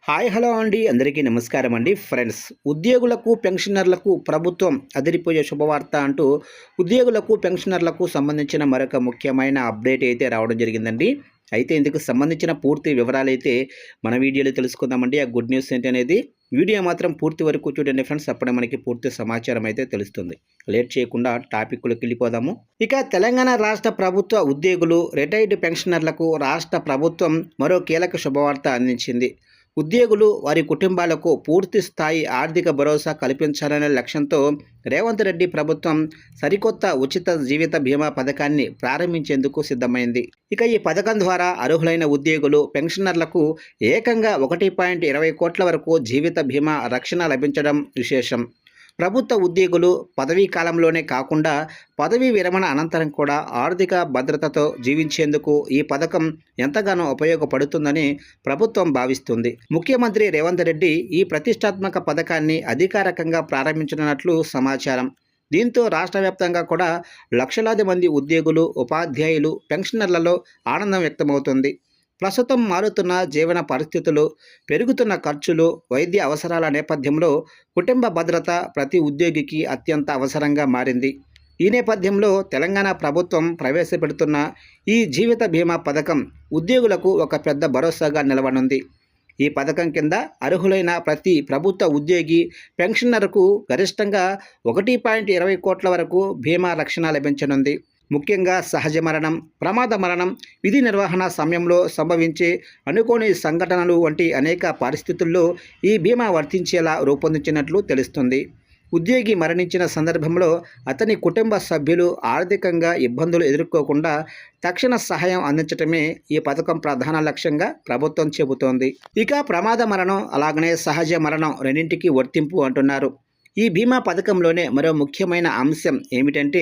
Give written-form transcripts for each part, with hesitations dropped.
Hi hello అండి, అందరికీ నమస్కారం అండి. ఫ్రెండ్స్, ఉద్యోగులకు పెన్షనర్లకు ప్రభుత్వం అదిరిపోయే శుభవార్త అంటూ ఉద్యోగులకు పెన్షనర్లకు సంబంధించిన మరొక ముఖ్యమైన అప్డేట్ అయితే రావడం జరిగిందండి. అయితే ఇందుకు సంబంధించిన పూర్తి వివరాలు అయితే మన వీడియోలో తెలుసుకుందామండి. ఆ గుడ్ న్యూస్ ఏంటి అనేది వీడియో మాత్రం పూర్తి వరకు చూడండి ఫ్రెండ్స్. అప్పుడే మనకి పూర్తి సమాచారం అయితే తెలుస్తుంది. లేట్ చేయకుండా టాపిక్లోకి వెళ్ళిపోదాము. ఇక తెలంగాణ రాష్ట్ర ప్రభుత్వ ఉద్యోగులు రిటైర్డ్ పెన్షనర్లకు రాష్ట్ర ప్రభుత్వం మరో కీలక శుభవార్త అందించింది. ఉద్యోగులు వారి కుటుంబాలకు పూర్తి స్థాయి ఆర్థిక భరోసా కల్పించాలనే లక్ష్యంతో రేవంత్ రెడ్డి ప్రభుత్వం సరికొత్త ఉచిత జీవిత బీమా పథకాన్ని ప్రారంభించేందుకు సిద్ధమైంది. ఇక ఈ పథకం ద్వారా అర్హులైన ఉద్యోగులు పెన్షనర్లకు ఏకంగా 1.20 కోట్ల వరకు జీవిత బీమా రక్షణ లభించడం విశేషం. ప్రభుత్వ ఉద్యోగులు పదవీ కాలంలోనే కాకుండా పదవీ విరమణ అనంతరం కూడా ఆర్థిక భద్రతతో జీవించేందుకు ఈ పథకం ఎంతగానో ఉపయోగపడుతుందని ప్రభుత్వం భావిస్తుంది. ముఖ్యమంత్రి రేవంత్ రెడ్డి ఈ ప్రతిష్టాత్మక పథకాన్ని అధికారికంగా ప్రారంభించనున్నట్లు సమాచారం. దీంతో రాష్ట్ర వ్యాప్తంగా కూడా లక్షలాది మంది ఉద్యోగులు, ఉపాధ్యాయులు, పెన్షనర్లలో ఆనందం వ్యక్తమవుతుంది. ప్రస్తుతం మారుతున్న జీవన పరిస్థితులు, పెరుగుతున్న ఖర్చులు, వైద్య అవసరాల నేపథ్యంలో కుటుంబ భద్రత ప్రతి ఉద్యోగికి అత్యంత అవసరంగా మారింది. ఈ నేపథ్యంలో తెలంగాణ ప్రభుత్వం ప్రవేశపెడుతున్న ఈ జీవిత బీమా పథకం ఉద్యోగులకు ఒక పెద్ద భరోసాగా నిలవనుంది. ఈ పథకం కింద అర్హులైన ప్రతి ప్రభుత్వ ఉద్యోగి, పెన్షనర్కు గరిష్టంగా 1.20 కోట్ల వరకు బీమా రక్షణ లభించనుంది. ముఖ్యంగా సహజ మరణం, ప్రమాద మరణం, విధి నిర్వహణ సమయంలో సంభవించే అనుకోని సంఘటనలు వంటి అనేక పరిస్థితుల్లో ఈ బీమా వర్తించేలా రూపొందించినట్లు తెలుస్తుంది. ఉద్యోగి మరణించిన సందర్భంలో అతని కుటుంబ సభ్యులు ఆర్థికంగా ఇబ్బందులు ఎదుర్కోకుండా తక్షణ సహాయం అందించడమే ఈ పథకం ప్రధాన లక్ష్యంగా ప్రభుత్వం చెబుతోంది. ఇక ప్రమాద మరణం అలాగనే సహజ మరణం రెండింటికి వర్తింపు అంటున్నారు. ఈ బీమా పథకంలోనే మరో ముఖ్యమైన అంశం ఏమిటంటే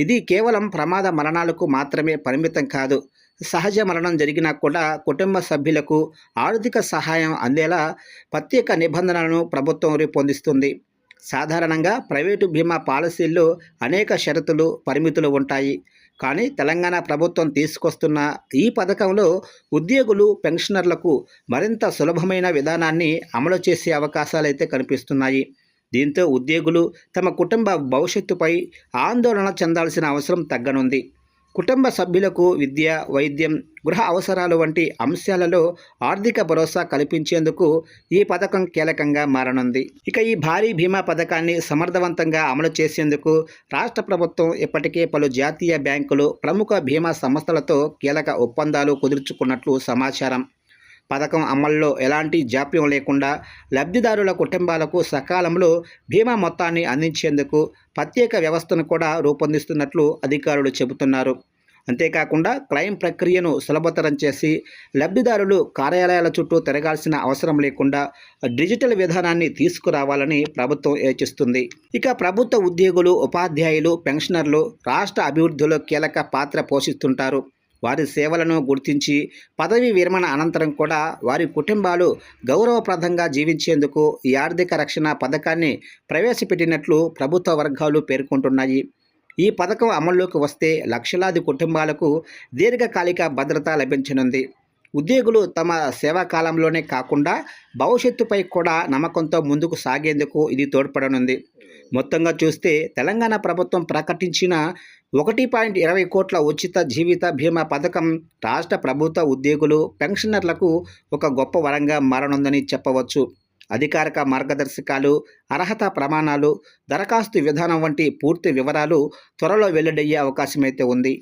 ఇది కేవలం ప్రమాద మరణాలకు మాత్రమే పరిమితం కాదు. సహజ మరణం జరిగినా కూడా కుటుంబ సభ్యులకు ఆర్థిక సహాయం అందేలా ప్రత్యేక నిబంధనలను ప్రభుత్వం రూపొందిస్తుంది. సాధారణంగా ప్రైవేటు బీమా పాలసీల్లో అనేక షరతులు, పరిమితులు ఉంటాయి. కానీ తెలంగాణ ప్రభుత్వం తీసుకొస్తున్న ఈ పథకంలో ఉద్యోగులు, పెన్షనర్లకు మరింత సులభమైన విధానాన్ని అమలు చేసే అవకాశాలైతే కనిపిస్తున్నాయి. దీంతో ఉద్యోగులు తమ కుటుంబ భవిష్యత్తుపై ఆందోళన చెందాల్సిన అవసరం తగ్గనుంది. కుటుంబ సభ్యులకు విద్య, వైద్యం, గృహ అవసరాలు వంటి అంశాలలో ఆర్థిక భరోసా కల్పించేందుకు ఈ పథకం కీలకంగా మారనుంది. ఇక ఈ భారీ బీమా పథకాన్ని సమర్థవంతంగా అమలు చేసేందుకు రాష్ట్ర ప్రభుత్వం ఇప్పటికే పలు జాతీయ బ్యాంకులు, ప్రముఖ బీమా సంస్థలతో కీలక ఒప్పందాలు కుదుర్చుకున్నట్లు సమాచారం. పథకం అమల్లో ఎలాంటి జాప్యం లేకుండా లబ్ధిదారుల కుటుంబాలకు సకాలంలో బీమా మొత్తాన్ని అందించేందుకు ప్రత్యేక వ్యవస్థను కూడా రూపొందిస్తున్నట్లు అధికారులు చెబుతున్నారు. అంతేకాకుండా క్లెయిమ్ ప్రక్రియను సులభతరం చేసి లబ్ధిదారులు కార్యాలయాల చుట్టూ తిరగాల్సిన అవసరం లేకుండా డిజిటల్ విధానాన్ని తీసుకురావాలని ప్రభుత్వం యోచిస్తుంది. ఇక ప్రభుత్వ ఉద్యోగులు, ఉపాధ్యాయులు, పెన్షనర్లు రాష్ట్ర అభివృద్ధిలో కీలక పాత్ర పోషిస్తుంటారు. వారి సేవలను గుర్తించి పదవీ విరమణ అనంతరం కూడా వారి కుటుంబాలు గౌరవప్రదంగా జీవించేందుకు ఈ ఆర్థిక రక్షణ పథకాన్ని ప్రవేశపెట్టినట్లు ప్రభుత్వ వర్గాలు పేర్కొంటున్నాయి. ఈ పథకం అమల్లోకి వస్తే లక్షలాది కుటుంబాలకు దీర్ఘకాలిక భద్రత లభించనుంది. ఉద్యోగులు తమ సేవా కాలంలోనే కాకుండా భవిష్యత్తుపై కూడా నమ్మకంతో ముందుకు సాగేందుకు ఇది తోడ్పడనుంది. మొత్తంగా చూస్తే తెలంగాణ ప్రభుత్వం ప్రకటించిన 1.20 కోట్ల ఉచిత జీవిత బీమా పథకం రాష్ట్ర ప్రభుత్వ ఉద్యోగులు, పెన్షనర్లకు ఒక గొప్ప వరంగా మారనుందని చెప్పవచ్చు. అధికారిక మార్గదర్శకాలు, అర్హత ప్రమాణాలు, దరఖాస్తు విధానం వంటి పూర్తి వివరాలు త్వరలో వెల్లడయ్యే అవకాశమైతే ఉంది.